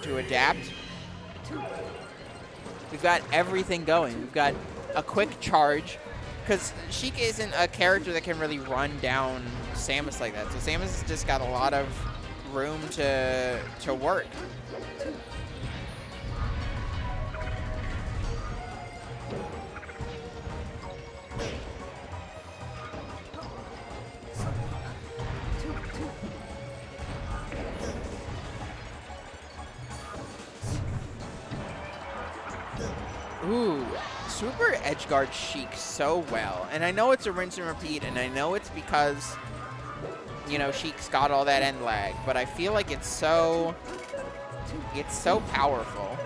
to adapt. We've got everything going. We've got a quick charge, because Sheik isn't a character that can really run down Samus like that. So Samus has just got a lot of room to work. Ooh, super edgeguard Sheik so well. And I know it's a rinse and repeat, and I know it's because, you know, Sheik's got all that end lag, but I feel like it's so powerful.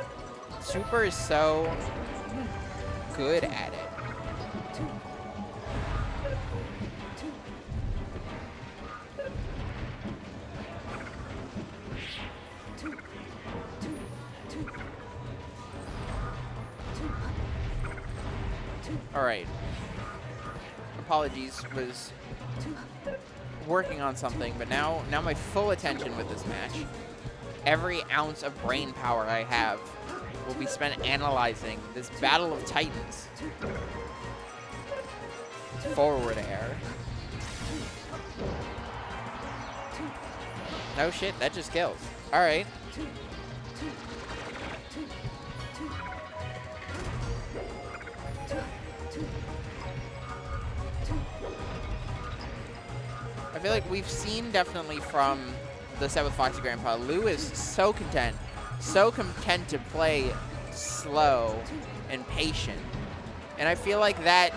Super is so good at it. All right. Apologies, was working on something, but now my full attention with this match. Every ounce of brain power I have will be spent analyzing this battle of titans. Forward air. No shit, that just kills. All right. I feel like we've seen definitely from the set with Foxy Grandpa, Lou is so content to play slow and patient. And I feel like that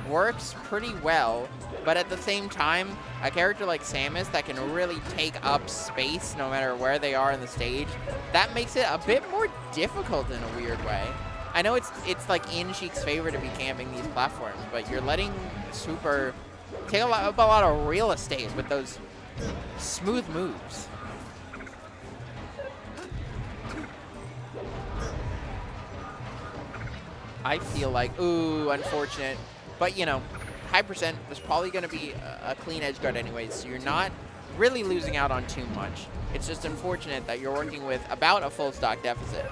works pretty well, but at the same time, a character like Samus that can really take up space no matter where they are in the stage, that makes it a bit more difficult in a weird way. I know it's like in Sheik's favor to be camping these platforms, but you're letting Super take a lot of real estate with those smooth moves. I feel like, ooh, unfortunate. But, you know, high percent was probably going to be a clean edge guard anyways, so you're not really losing out on too much. It's just unfortunate that you're working with about a full stock deficit.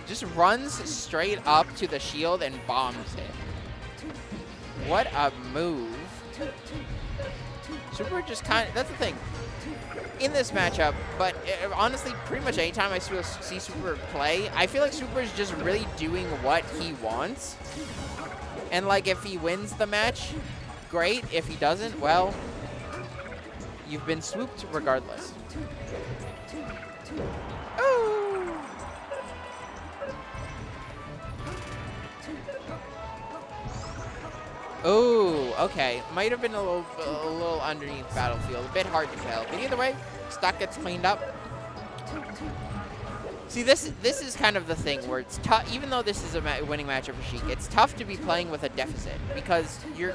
Just runs straight up to the shield and bombs it. What a move. Super just kind of, that's the thing. In this matchup, but honestly, pretty much anytime I see Super play, I feel like Super is just really doing what he wants. And like, if he wins the match, great. If he doesn't, well, you've been swooped regardless. Oh! Ooh, okay. Might have been a little underneath battlefield. A bit hard to tell. But either way, stock gets cleaned up. See, this is kind of the thing where it's tough. Even though this is a winning matchup for Sheik, it's tough to be playing with a deficit because you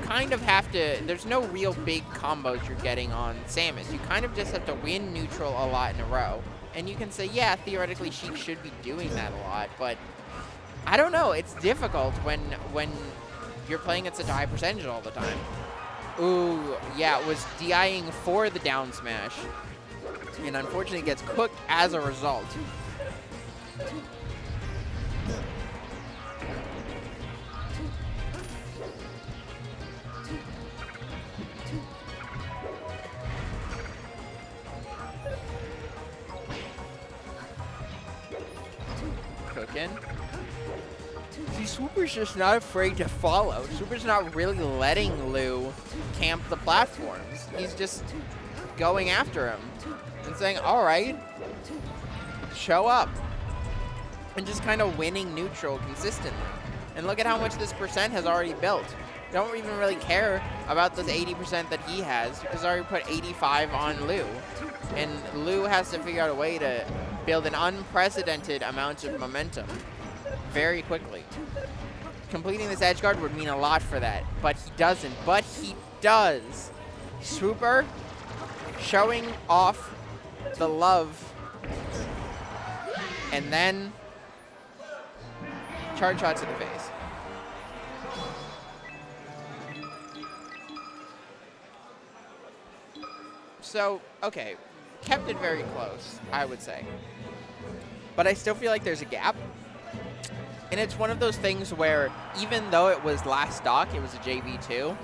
kind of have to. There's no real big combos you're getting on Samus. You kind of just have to win neutral a lot in a row. And you can say, yeah, theoretically Sheik should be doing that a lot, but I don't know. It's difficult when you're playing at such a high percentage all the time. Ooh, yeah, it was DIing for the down smash. And unfortunately gets cooked as a result. Cooking. See, Super's just not afraid to follow. Super's not really letting Lou camp the platforms. He's just going after him and saying, all right, show up. And just kind of winning neutral consistently. And look at how much this percent has already built. Don't even really care about this 80% that he has because I already put 85 on Lou. And Lou has to figure out a way to build an unprecedented amount of momentum very quickly. Completing this edge guard would mean a lot for that, but he doesn't. But he does. Swooper showing off the love. And then charge shot to the face. So, okay, kept it very close, I would say. But I still feel like there's a gap. And it's one of those things where even though it was last stock, it was a JV2,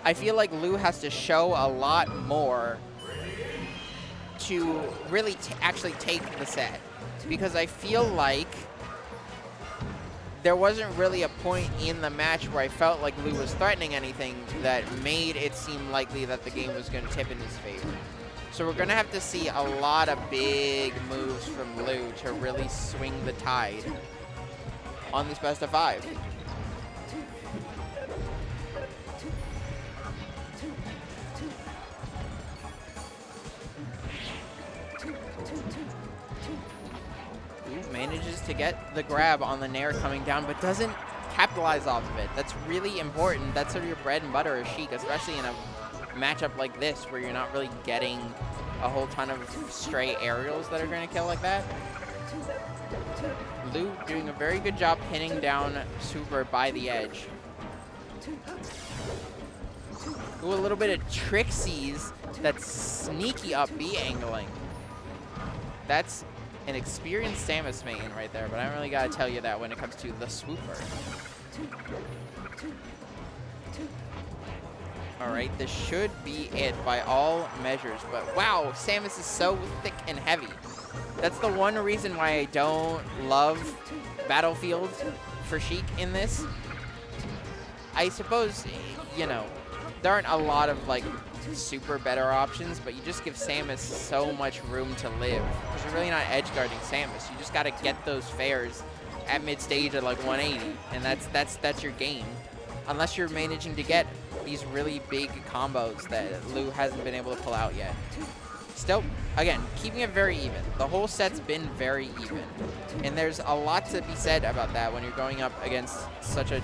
I feel like Lou has to show a lot more to really actually take the set. Because I feel like there wasn't really a point in the match where I felt like Lou was threatening anything that made it seem likely that the game was going to tip in his favor. So we're going to have to see a lot of big moves from Lou to really swing the tide on this best of 5. Lou manages to get the grab on the Nair coming down, but doesn't capitalize off of it. That's really important. That's sort of your bread and butter as Sheik, especially in a matchup like this where you're not really getting a whole ton of stray aerials that are going to kill like that. Lou doing a very good job pinning down Super by the edge. Ooh, a little bit of Trixie's that sneaky up B angling. That's an experienced Samus main right there, but I don't really got to tell you that when it comes to the Swooper. All right, this should be it by all measures, but wow, Samus is so thick and heavy. That's the one reason why I don't love Battlefield for Sheik in this. I suppose, you know, there aren't a lot of like super better options, but you just give Samus so much room to live because you're really not edge guarding Samus. You just got to get those fares at mid stage at like 180, and that's your game. Unless you're managing to get these really big combos that Lou hasn't been able to pull out yet. Still, again, keeping it very even. The whole set's been very even. And there's a lot to be said about that when you're going up against such a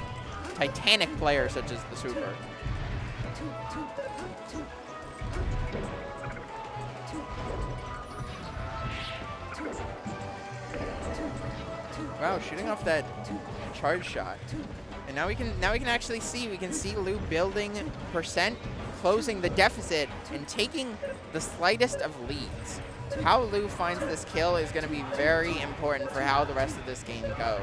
titanic player such as the Super. Wow, shooting off that charge shot. And now we can actually see, we can see Lou building percent, closing the deficit, and taking the slightest of leads. How Lou finds this kill is going to be very important for how the rest of this game goes.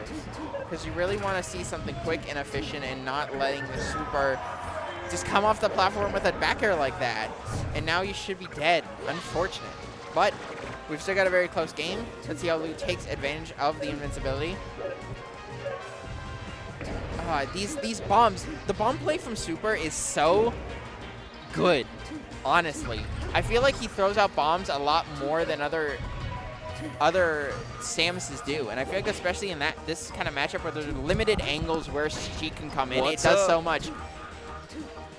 Because you really want to see something quick and efficient and not letting the Super just come off the platform with a back air like that. And now you should be dead. Unfortunate. But we've still got a very close game. Let's see how Lou takes advantage of the invincibility. These bombs, the bomb play from Super is so good, honestly. I feel like he throws out bombs a lot more than other Samuses do, and I feel like especially in this kind of matchup where there's limited angles where she can come in, it does so much.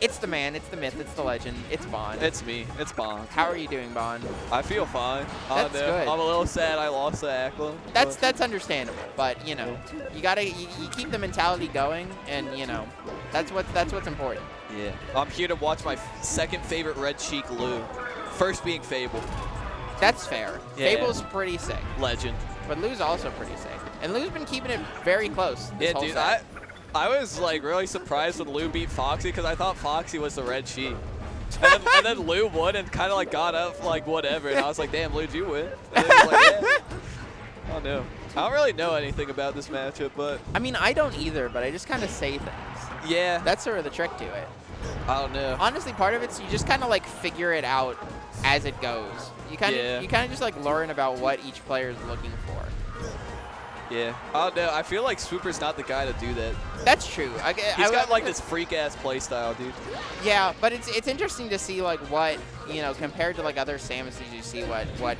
It's the man, it's the myth, it's the legend, it's Bonn. It's me, it's Bonn. How are you doing, Bonn? I feel fine. That's good. I'm a little sad I lost the Aklo. That's understandable, but you know, you keep the mentality going, and you know, that's what's important. Yeah, I'm here to watch my second favorite Red Sheik Lou. First being Fable. That's fair. Yeah. Fable's pretty sick. Legend. But Lou's also pretty sick. And Lou's been keeping it very close this whole dude, set. I was like really surprised when Lou beat Foxy because I thought Foxy was the Red Sheik. And then Lou won and kind of like got up like whatever, and I was like, damn, Lou, did you win? And then he was like, yeah. Oh no. I don't really know anything about this matchup, but I mean, I don't either, but I just kind of say things. Yeah. That's sort of the trick to it. I don't know. Honestly, part of it's you just kind of like figure it out as it goes. You kind of just like learn about what each player is looking for. Yeah. I don't know. I feel like Swooper's not the guy to do that. That's true. He's got like this freak-ass play style, dude. Yeah, but it's interesting to see like what, you know, compared to like other Samuses, you see what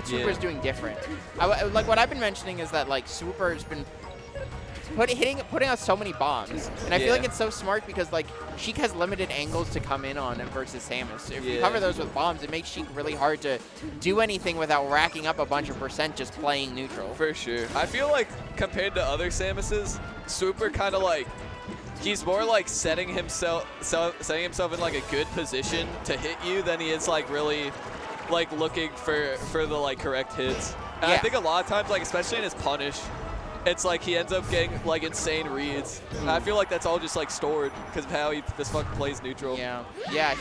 Swooper's doing different. Like what I've been mentioning is that like Swooper's been putting out so many bombs, and I feel like it's so smart because like Sheik has limited angles to come in on versus Samus. If you cover those with bombs, it makes Sheik really hard to do anything without racking up a bunch of percent just playing neutral. For sure. I feel like compared to other Samuses, Swooper kind of like he's more like setting himself in like a good position to hit you than he is like really like looking for the like correct hits. And I think a lot of times, like especially in his punish, it's like he ends up getting like insane reads. And I feel like that's all just like stored because of how he this fucking plays neutral. Yeah. Yeah,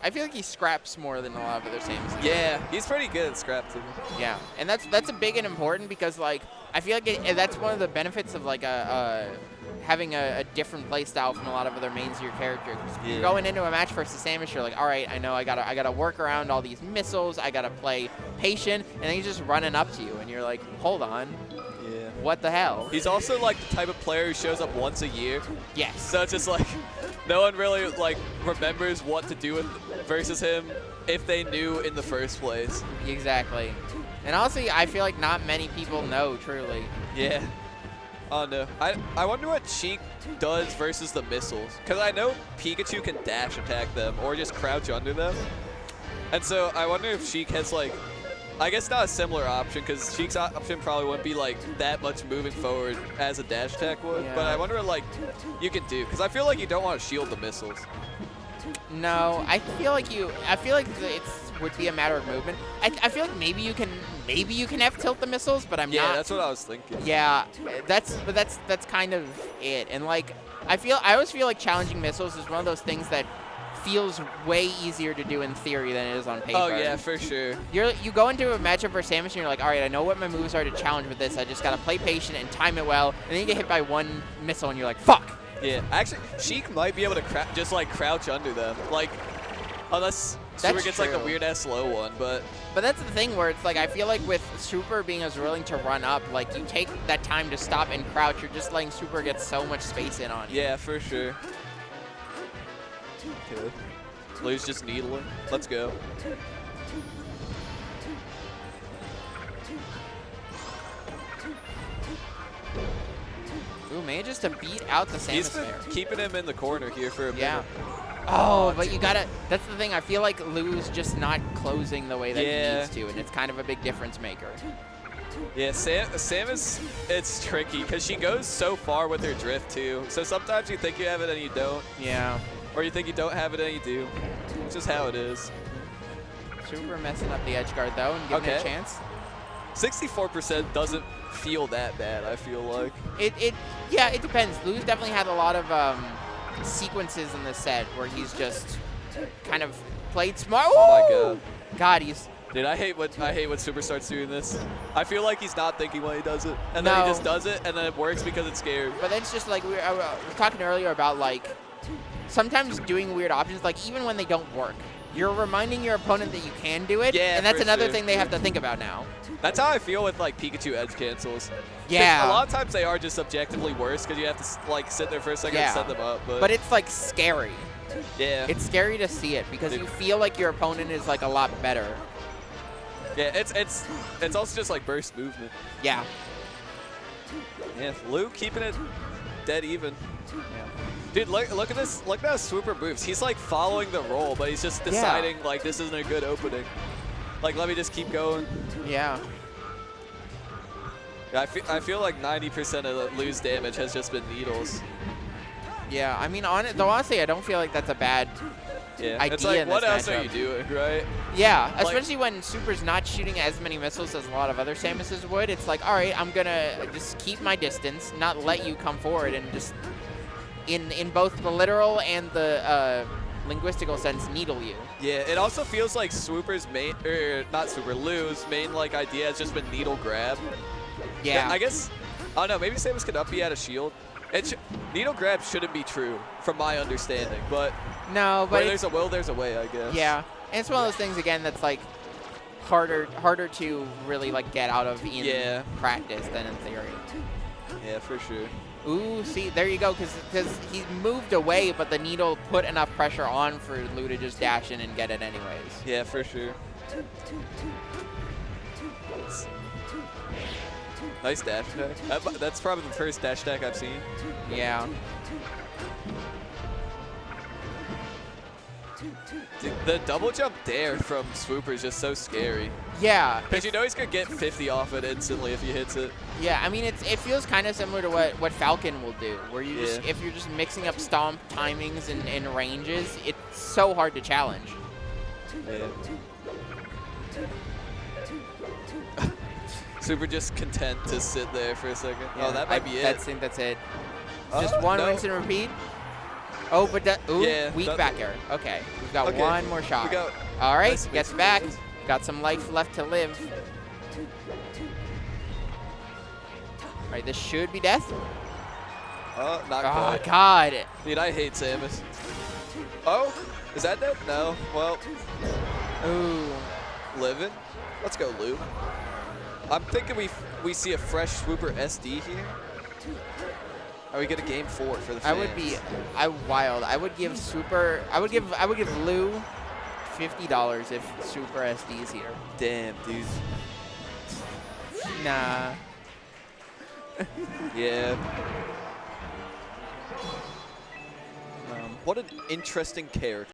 I feel like he scraps more than a lot of other Samus. Yeah, he's pretty good at scrap too. Yeah, and that's a big and important because like I feel like that's one of the benefits of like having a different play style from a lot of other mains of your character. 'Cause Yeah. You're going into a match versus Samus, you're like, all right, I know I gotta work around all these missiles, I gotta play patient, and then he's just running up to you, and you're like, hold on, Yeah. what the hell? He's also like the type of player who shows up once a year. Yes. So it's just like no one really like remembers what to do with versus him if they knew in the first place. Exactly. And honestly, I feel like not many people know truly. Yeah. Oh no. I wonder what Sheik does versus the missiles. Because I know Pikachu can dash attack them or just crouch under them. And so I wonder if Sheik has like, I guess not a similar option because Sheik's option probably wouldn't be like that much moving forward as a dash attack would. Yeah. But I wonder what like you can do. Because I feel like you don't want to shield the missiles. No, I feel like it would be a matter of movement. I feel like maybe you can F tilt the missiles, but I'm not. Yeah, that's what I was thinking. Yeah, that's kind of it. And like I always feel like challenging missiles is one of those things that feels way easier to do in theory than it is on paper. Oh yeah, for sure. You go into a matchup for Samus and you're like, all right, I know what my moves are to challenge with this. I just gotta play patient and time it well. And then you get hit by one missile and you're like, fuck. Yeah, actually, Sheik might be able to just like crouch under them, like unless Super That's gets like the true. weird ass slow one. But that's the thing where it's like I feel like with Super being as willing to run up, like you take that time to stop and crouch, you're just letting Super get so much space in on you. yeah, for sure. Okay. Lou's just needling. Let's go. Ooh, manages to beat out the He's Samus been there. keeping him in the corner here for a Yeah. minute. Oh, but you gotta. That's the thing. I feel like Lou's just not closing the way that Yeah. he needs to, and it's kind of a big difference maker. Yeah, Samus, it's tricky because she goes so far with her drift too. So sometimes you think you have it and you don't, Yeah. or you think you don't have it and you do. It's just how it is. Super messing up the edge guard though and giving it a Okay. chance. 64% doesn't feel that bad, I feel like. Yeah, it depends. Lou's definitely had a lot of sequences in the set where he's just kind of played smart. Oh my Ooh! god. God, he's Dude, I hate when Super starts doing this. I feel like he's not thinking when he does it, and then he No. just does it, and then it works because it's scared. But it's just like I was talking earlier about like sometimes doing weird options, like even when they don't work, you're reminding your opponent that you can do it, Yeah, and that's for another sure. thing they have to think about now. That's how I feel with like Pikachu edge cancels. 'Cause Yeah. a lot of times they are just objectively worse because you have to like sit there for a second Yeah. and set them up. But it's like scary. yeah, It's scary to see it because Dude. you feel like your opponent is like a lot better. yeah, it's also just like burst movement. Yeah. Yeah, Lou keeping it dead even. Yeah. Dude, look at this. Look at how Swooper moves. He's like following the roll, but he's just deciding like this isn't a good opening. Like let me just keep going. Yeah. I feel like 90% of Lou's damage has just been needles. Yeah. I mean, honestly, I don't feel like that's a bad. Yeah. Idea It's like in what this else are matchup. you doing, right? Yeah, Like- especially when Super's not shooting as many missiles as a lot of other Samuses would. It's like, all right, I'm gonna just keep my distance, not let you come forward, and just in both the literal and the linguistical sense, needle you. Yeah, it also feels like Swooper's main, or not Swooper, Lou's main like idea has just been needle grab. Yeah. I guess, I don't know, maybe Samus could up B out of shield. Needle grab shouldn't be true, from my understanding, but No, where but there's a will, there's a way, I guess. yeah, and it's one of those things again that's like harder to really like get out of in practice than in theory. Yeah, for sure. Ooh, see, there you go, because he moved away, but the needle put enough pressure on for Lou to just dash in and get it anyways. Yeah, for sure. Nice dash attack. That's probably the first dash attack I've seen. Yeah. Dude, the double jump dare from Swooper is just so scary. Yeah. Because you know he's going to get 50 off it instantly if he hits it. Yeah, I mean, it feels kind of similar to what Falcon will do, where you just, if you're just mixing up stomp timings and ranges, it's so hard to challenge. Yeah. Super just content to sit there for a second. Yeah, Oh, that might be it. I think that's it. Just one no. rinse and repeat. Oh, but that, ooh, Yeah, weak back air. Okay, we've got Okay. one more shot. We go. All right, Nice gets mix. back. Got some life left to live. All right, this should be death. Not Oh, quite. God. Dude, I hate Samus. Oh, is that dead? No. Well, Ooh. living. Let's go, Lou. I'm thinking we see a fresh Swooper SD here. Are we get a game 4 for the fans? I would be wild. I would give Super. I would give Lou $50 if Super SD is here. Damn, dude. Nah. Yeah. What an interesting character.